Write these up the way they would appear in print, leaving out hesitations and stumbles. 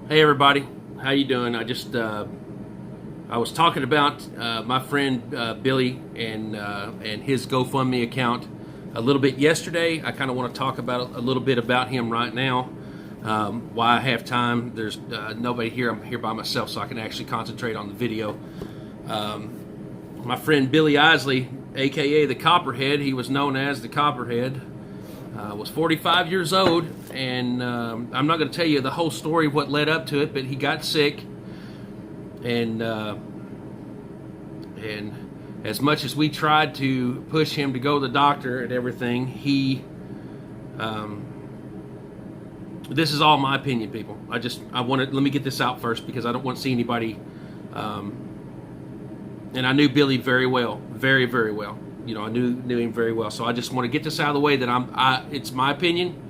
Hey everybody, how you doing? I was talking about my friend Billy and his GoFundMe account a little bit yesterday. I kind of want to talk about a little bit about him right now. Why I have time? There's nobody here. I'm here by myself, so I can actually concentrate on the video. My friend Billy Isley, aka the Copperhead, he was known as the Copperhead. Was 45 years old, and I'm not going to tell you the whole story of what led up to it, but he got sick, and as much as we tried to push him to go to the doctor and everything, this is all my opinion, people. Let me get this out first because I don't want to see anybody. And I knew Billy very well, very, very well. I knew him very well. So I just want to get this out of the way that it's my opinion.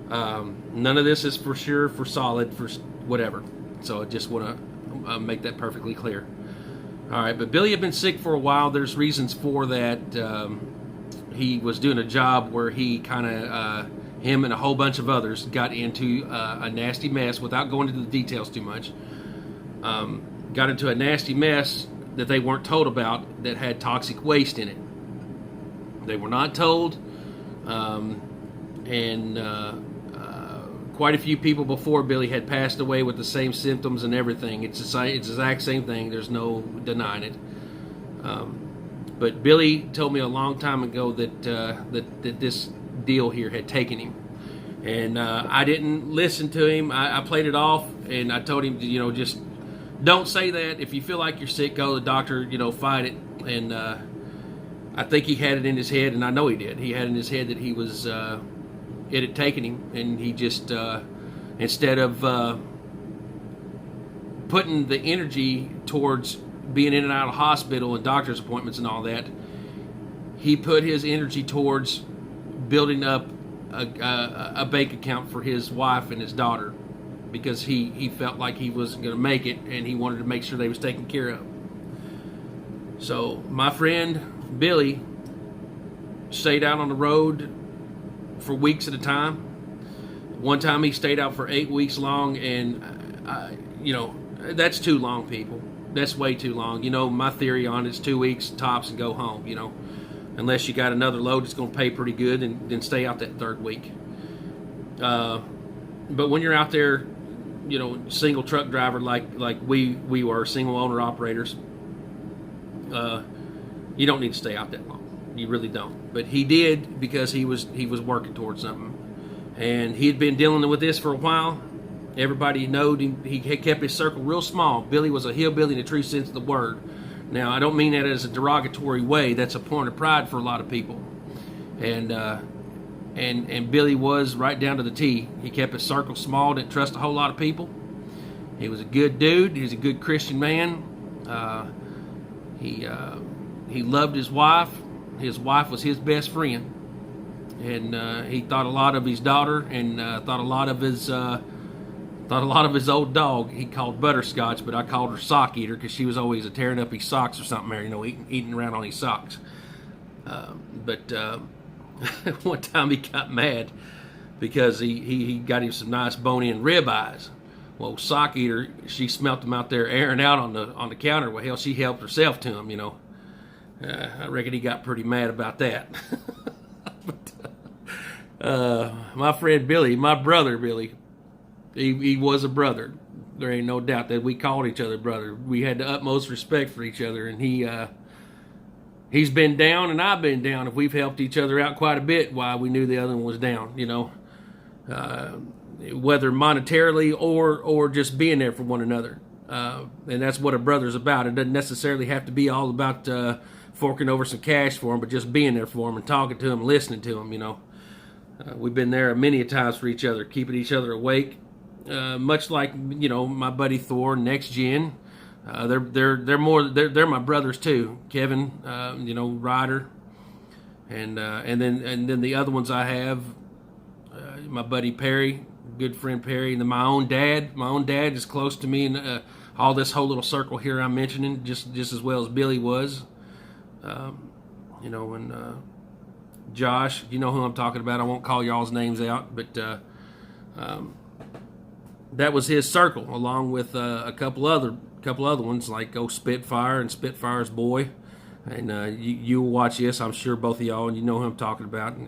None of this is for sure, for solid, for whatever. So I just want to make that perfectly clear. All right, but Billy had been sick for a while. There's reasons for that. He was doing a job where he him and a whole bunch of others got into a nasty mess without going into the details too much. Got into a nasty mess that they weren't told about that had toxic waste in it. They were not told, and quite a few people before Billy had passed away with the same symptoms and everything. It's the exact same thing. There's no denying it. But Billy told me a long time ago that this deal here had taken him, and I didn't listen to him. I played it off, and I told him, just don't say that. If you feel like you're sick, go to the doctor. Fight it. And I think he had it in his head, and I know he did. He had in his head that he was, it had taken him, and he just, instead of putting the energy towards being in and out of the hospital and doctor's appointments and all that, he put his energy towards building up a bank account for his wife and his daughter, because he felt like he wasn't going to make it, and he wanted to make sure they was taken care of. So my friend Billy stayed out on the road for weeks at a time. One time he stayed out for 8 weeks long, and that's too long, people. That's way too long. My theory on it's 2 weeks tops and go home. Unless you got another load that's going to pay pretty good, and then stay out that third week. But when you're out there, single truck driver like we were, single owner operators, you don't need to stay out that long. You really don't. But he did, because he was working towards something, and he had been dealing with this for a while. Everybody knowed him. He kept his circle real small. Billy was a hillbilly in the true sense of the word. Now, I don't mean that as a derogatory way. That's a point of pride for a lot of people, and Billy was right down to the T. He kept his circle small. Didn't trust a whole lot of people. He was a good dude. He was a good Christian man. He loved his wife. His wife was his best friend, and he thought a lot of his daughter, and thought a lot of his old dog. He called Butterscotch, but I called her Sock Eater because she was always tearing up his socks or something there, eating around on his socks. But one time he got mad because he got him some nice bone-in rib eyes. Well, Sock Eater, she smelt him out there airing out on the counter. Well, hell, she helped herself to him, I reckon he got pretty mad about that. But, my friend Billy, my brother Billy, he was a brother. There ain't no doubt that we called each other brother. We had the utmost respect for each other, and he's been down and I've been down. If we've helped each other out quite a bit while we knew the other one was down, whether monetarily or just being there for one another. And that's what a brother's about. It doesn't necessarily have to be all about forking over some cash for him, but just being there for him and talking to him and listening to him. We've been there many a times for each other, keeping each other awake. Much like my buddy Thor, Next Gen. They're my brothers too. Kevin, Ryder, and then the other ones I have, my buddy Perry, good friend Perry, and then my own dad. My own dad is close to me, and all this whole little circle here I'm mentioning, just as well as Billy was. And Josh, you know who I'm talking about. I won't call y'all's names out, but that was his circle, along with a couple other ones like Spitfire and Spitfire's boy. And you watch this, I'm sure both of y'all, and you know who I'm talking about. And,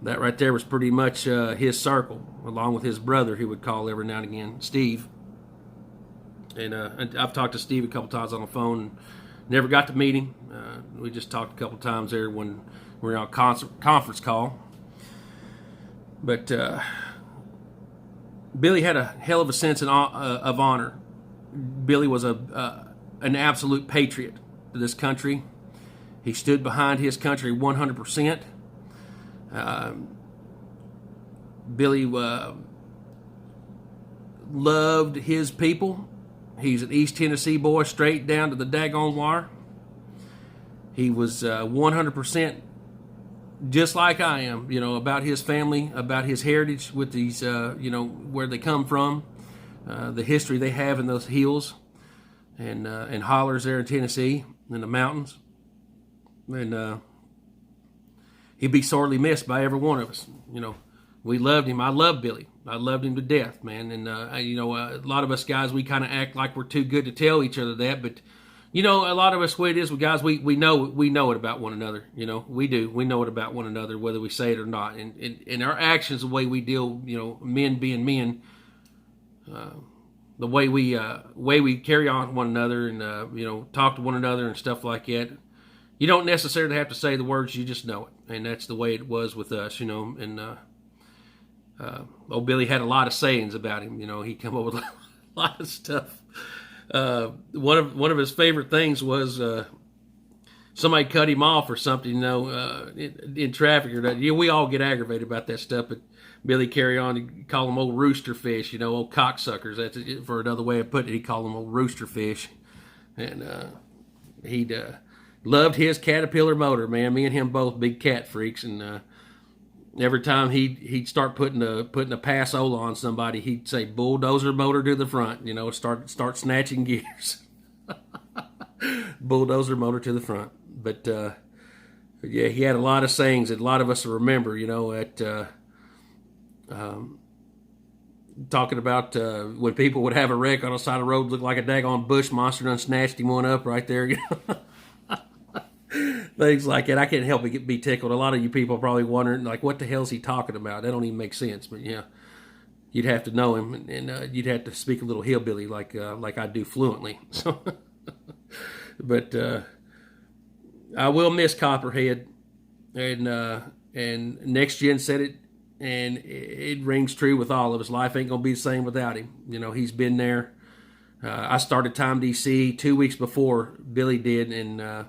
that right there was pretty much his circle, along with his brother, he would call every now and again, Steve. And I've talked to Steve a couple times on the phone, and never got to meet him. We just talked a couple times there when we were on a conference call. But Billy had a hell of a sense of honor. Billy was an absolute patriot to this country. He stood behind his country 100%. Billy loved his people. He's an East Tennessee boy, straight down to the daggone wire. He was 100% just like I am, about his family, about his heritage with these, where they come from, the history they have in those hills and hollers there in Tennessee, in the mountains. And he'd be sorely missed by every one of us. We loved him. I loved Billy. I loved him to death, man. And, a lot of us guys, we kind of act like we're too good to tell each other that. But, a lot of us, what it is, guys, we know it about one another. We do. We know it about one another, whether we say it or not. And our actions, the way we deal, men being men, the way we carry on with one another and, talk to one another and stuff like that. You don't necessarily have to say the words, you just know it. And that's the way it was with us, and old Billy had a lot of sayings about him. He come up with a lot of stuff. One of his favorite things was somebody cut him off or something, in traffic or that. We all get aggravated about that stuff, but Billy carry on and call them old rooster fish, old cocksuckers. That's for another way of putting it. He called them old rooster fish, and he'd loved his Caterpillar motor, man. Me and him both big cat freaks, and every time he'd start putting a pass-ola on somebody, he'd say bulldozer motor to the front, start snatching gears. Bulldozer motor to the front. But yeah, he had a lot of sayings that a lot of us remember, talking about when people would have a wreck on the side of the road, look like a daggone bush monster, done snatched him one up right there. Things like that. I can't help but be tickled. A lot of you people are probably wondering, like, what the hell is he talking about? That don't even make sense. But yeah, you'd have to know him, and you'd have to speak a little hillbilly like I do fluently. So, but I will miss Copperhead, and Next Gen said it, and it rings true with all of us. Life ain't gonna be the same without him. He's been there. I started Time DC 2 weeks before Billy did, and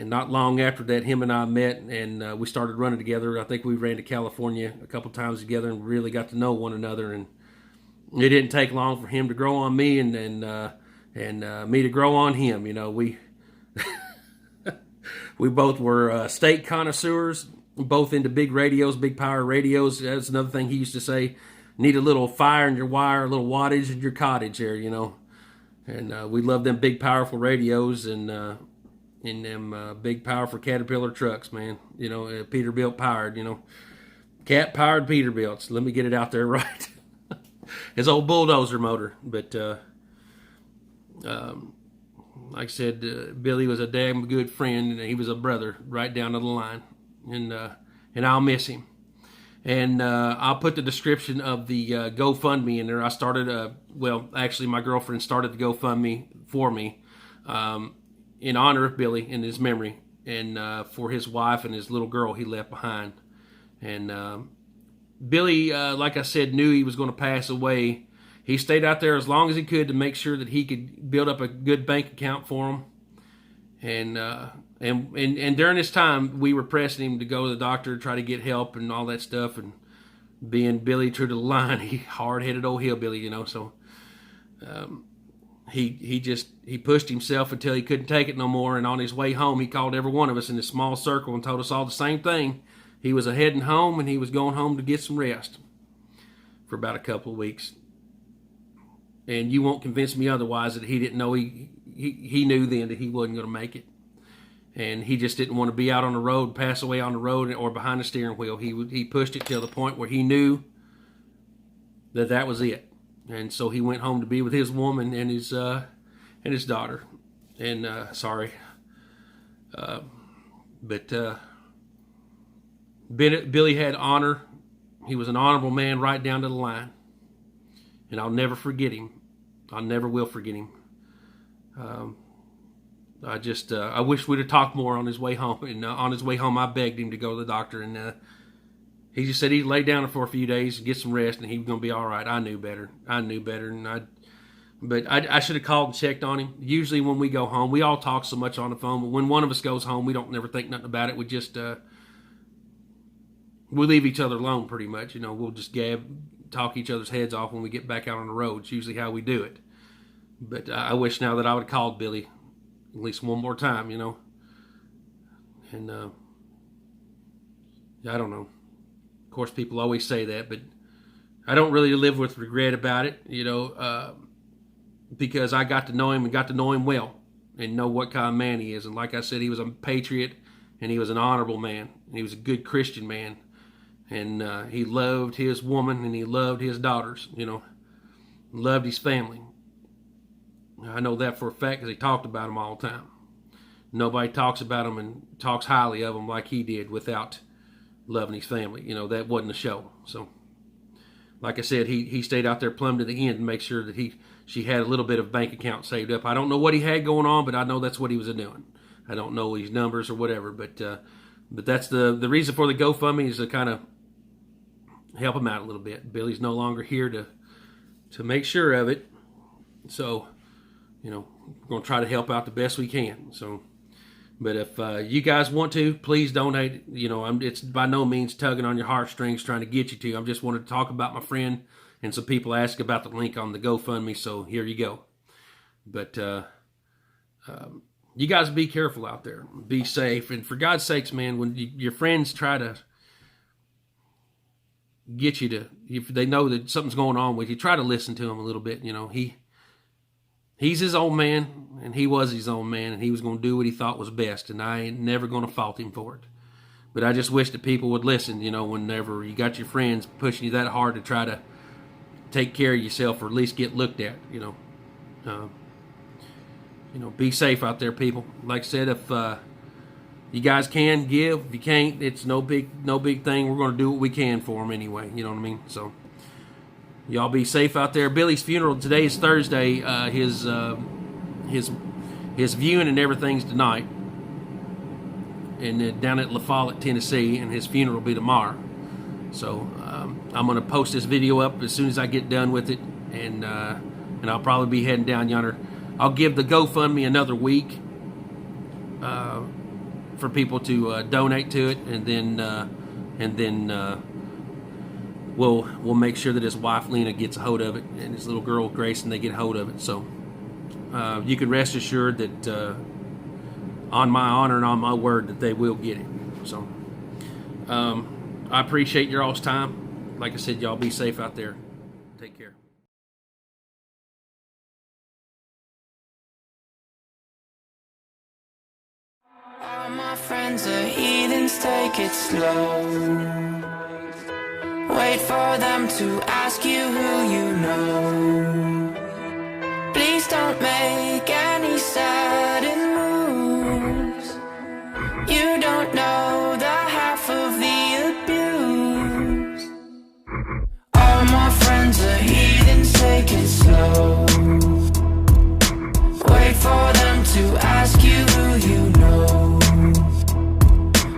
not long after that, him and I met, and we started running together. I think we ran to California a couple times together and really got to know one another. And it didn't take long for him to grow on me and me to grow on him. We we both were state connoisseurs, both into big radios, big power radios. That's another thing he used to say. Need a little fire in your wire, a little wattage in your cottage there, And we love them big, powerful radios and in them big, powerful Caterpillar trucks, man. Peterbilt powered, cat-powered Peterbilts. Let me get it out there right. His old bulldozer motor. But, like I said, Billy was a damn good friend, and he was a brother right down to the line. And I'll miss him. And I'll put the description of the GoFundMe in there. I started, actually my girlfriend started the GoFundMe for me. In honor of Billy, in his memory, and for his wife and his little girl he left behind. And Billy, like I said, knew he was going to pass away. He stayed out there as long as he could to make sure that he could build up a good bank account for him. And during this time, we were pressing him to go to the doctor, try to get help and all that stuff. And being Billy true to the line, he hard-headed old hillbilly, so... He pushed himself until he couldn't take it no more, and on his way home he called every one of us in this small circle and told us all the same thing. He was heading home, and he was going home to get some rest for about a couple of weeks. And you won't convince me otherwise that he didn't know he knew then that he wasn't going to make it. And he just didn't want to be out on the road, pass away on the road or behind the steering wheel. He pushed it till the point where he knew that was it. And so he went home to be with his woman and his daughter. And Billy had honor. He was an honorable man right down to the line. And I'll never forget him. I never will forget him. I wish we'd have talked more on his way home. And on his way home, I begged him to go to the doctor. And he just said he'd lay down for a few days and get some rest, and he was going to be all right. I knew better. But I should have called and checked on him. Usually when we go home, we all talk so much on the phone, but when one of us goes home, we don't never think nothing about it. We just we leave each other alone pretty much. We'll just talk each other's heads off when we get back out on the road. It's usually how we do it. But I wish now that I would have called Billy at least one more time, And I don't know. Of course, people always say that, but I don't really live with regret about it, because I got to know him and got to know him well and know what kind of man he is. And like I said, he was a patriot and he was an honorable man and he was a good Christian man. And he loved his woman and he loved his daughters, loved his family. I know that for a fact because he talked about them all the time. Nobody talks about them and talks highly of them like he did without loving his family. That wasn't a show. So, like I said, he stayed out there plumb to the end to make sure that she had a little bit of bank account saved up. I don't know what he had going on, but I know that's what he was doing. I don't know his numbers or whatever, but that's the reason for the GoFundMe is to kind of help him out a little bit. Billy's no longer here to make sure of it, so we're going to try to help out the best we can. So. But if you guys want to, please donate. It's by no means tugging on your heartstrings trying to get you to. I just wanted to talk about my friend, and some people asked about the link on the GoFundMe, so here you go. But you guys be careful out there. Be safe. And for God's sakes, man, when your friends try to get you to, if they know that something's going on with you, try to listen to them a little bit. He's his own man, and he was his own man, and he was going to do what he thought was best, and I ain't never going to fault him for it. But I just wish that people would listen, whenever you got your friends pushing you that hard to try to take care of yourself or at least get looked at, be safe out there, people. Like I said, if you guys can give, if you can't, it's no big thing. We're going to do what we can for them anyway, you know what I mean? So. Y'all be safe out there. Billy's funeral today is Thursday. His viewing and everything's tonight, and down at La Follette, Tennessee, and his funeral will be tomorrow. So I'm going to post this video up as soon as I get done with it, and I'll probably be heading down yonder. I'll give the GoFundMe another week for people to donate to it, and then. We'll make sure that his wife Lena gets a hold of it, and his little girl Grace, and they get a hold of it. So you can rest assured that on my honor and on my word that they will get it. So I appreciate your all's time. Like I said, y'all be safe out there. Take care. All my friends are heathens, take it slow. Wait for them to ask you who you know. Please don't make any sudden moves. You don't know the half of the abuse. All my friends are heathens, take it slow. Wait for them to ask you who you know.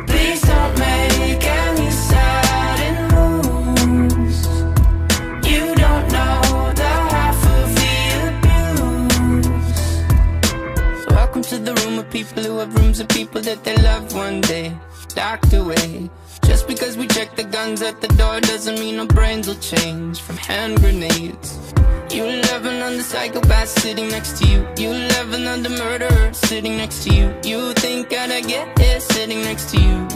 Please don't make any sudden moves. You don't know the half of the abuse. Welcome to the room of people who have rooms of people that they loved one day docked away. Just because we check the guns at the door doesn't mean our brains will change from hand grenades. You love another psychopath sitting next to you. You love another murderer sitting next to you. You think I'd get here sitting next to you.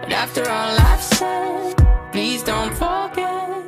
But after all I've said, please don't forget.